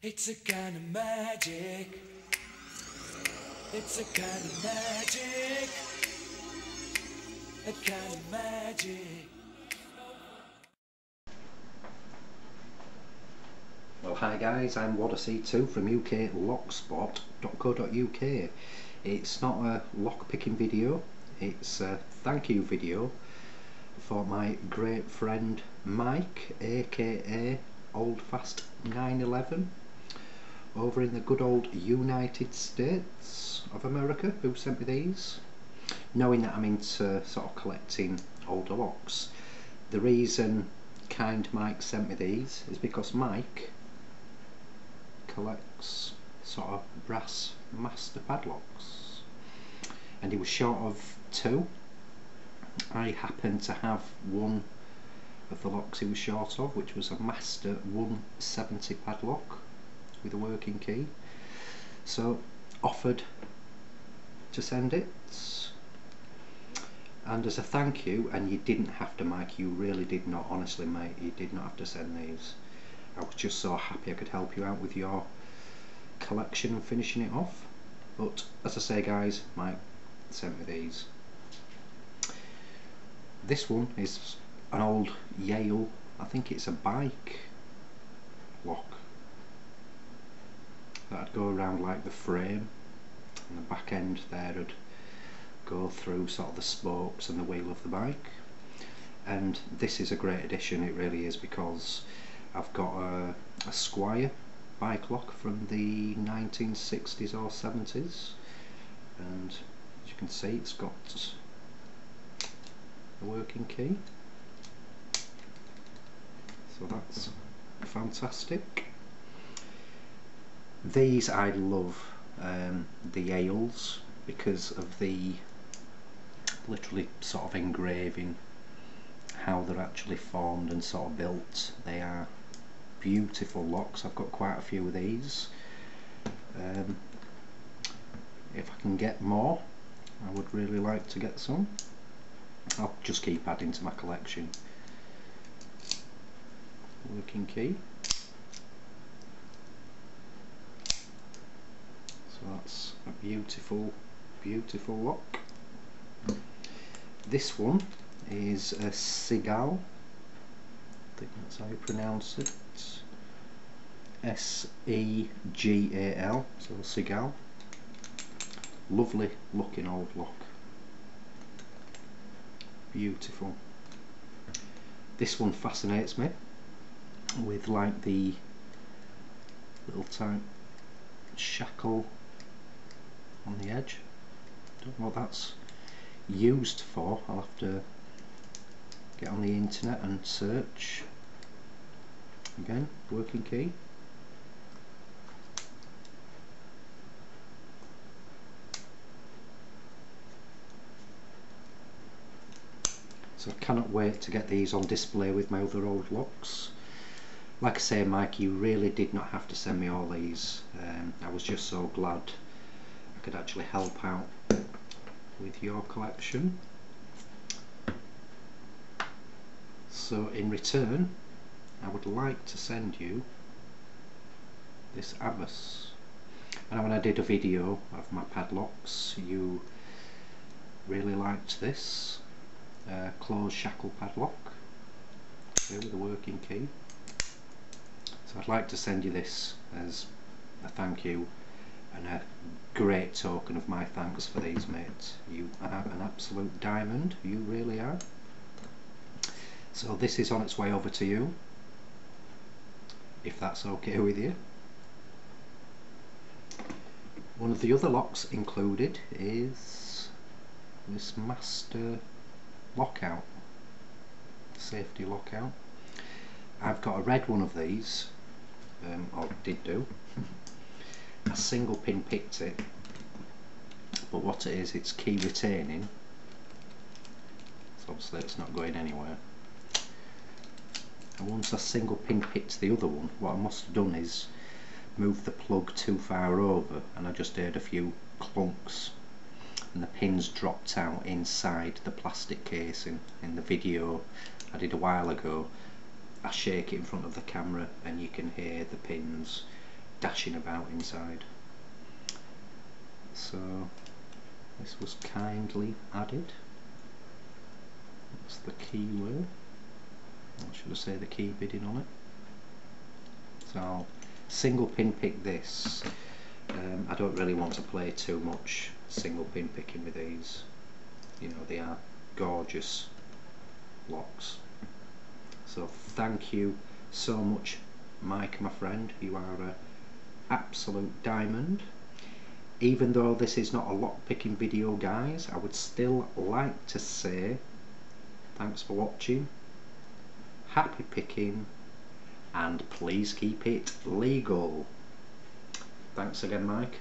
It's a kind of magic. It's a kind of magic. A kind of magic. Well, hi guys, I'm Wadacy2 from uklockspot.co.uk. It's not a lock picking video, it's a thank you video for my great friend Mike, aka Oldfast911, over in the good old United States of America, who sent me these. Knowing that I'm into sort of collecting older locks, the reason kind Mike sent me these is because Mike collects sort of brass master padlocks, and he was short of two. I happened to have one of the locks he was short of, which was a master 170 padlock with a working key, so offered to send it. And as a thank you, and you didn't have to, Mike, you really did not, honestly mate, you did not have to send these. I was just so happy I could help you out with your collection and finishing it off. But as I say guys, Mike sent me these. This one is an old Yale, I think it's a bike lock that'd go around like the frame, and the back end there would go through sort of the spokes and the wheel of the bike. And this is a great addition, it really is, because I've got a Squire bike lock from the 1960s or 70s, and as you can see it's got a working key, so that's fantastic. These I love, the Yales, because of the literally sort of engraving, how they're actually formed and sort of built. They are beautiful locks. I've got quite a few of these. If I can get more, I would really like to get some. I'll just keep adding to my collection. Working key. So that's a beautiful, beautiful lock. This one is a Segal. I think that's how you pronounce it. S-E-G-A-L, so Segal. Lovely looking old lock. Beautiful. This one fascinates me, with like the little type shackle on the edge. Don't know what that's used for. I'll have to get on the internet and search. Again, working key. So I cannot wait to get these on display with my other old locks. Like I say, Mike, you really did not have to send me all these. I was just so glad I could actually help out with your collection. So in return, I would like to send you this Abbey. And when I did a video of my padlocks, you really liked this closed shackle padlock here with a working key. So I'd like to send you this as a thank you and a great token of my thanks for these, mate. You are an absolute diamond, you really are. So this is on its way over to you, if that's okay with you. One of the other locks included is this master lockout, safety lockout. I've got a red one of these, or did do. A single pin picked it, but what it is, it's key retaining, so obviously it's not going anywhere. And once I single pin picked the other one, what I must have done is move the plug too far over, and I just heard a few clunks and the pins dropped out inside the plastic casing. In the video I did a while ago, I shake it in front of the camera and you can hear the pins dashing about inside. So this was kindly added. That's the keyword, or should I say the key bidding on it. So I'll single pin pick this. I don't really want to play too much single pin picking with these. You know, they are gorgeous locks. So thank you so much, Mike, my friend. You are an absolute diamond. Even though this is not a lock picking video, guys, I would still like to say thanks for watching, happy picking, and please keep it legal. Thanks again, Mike.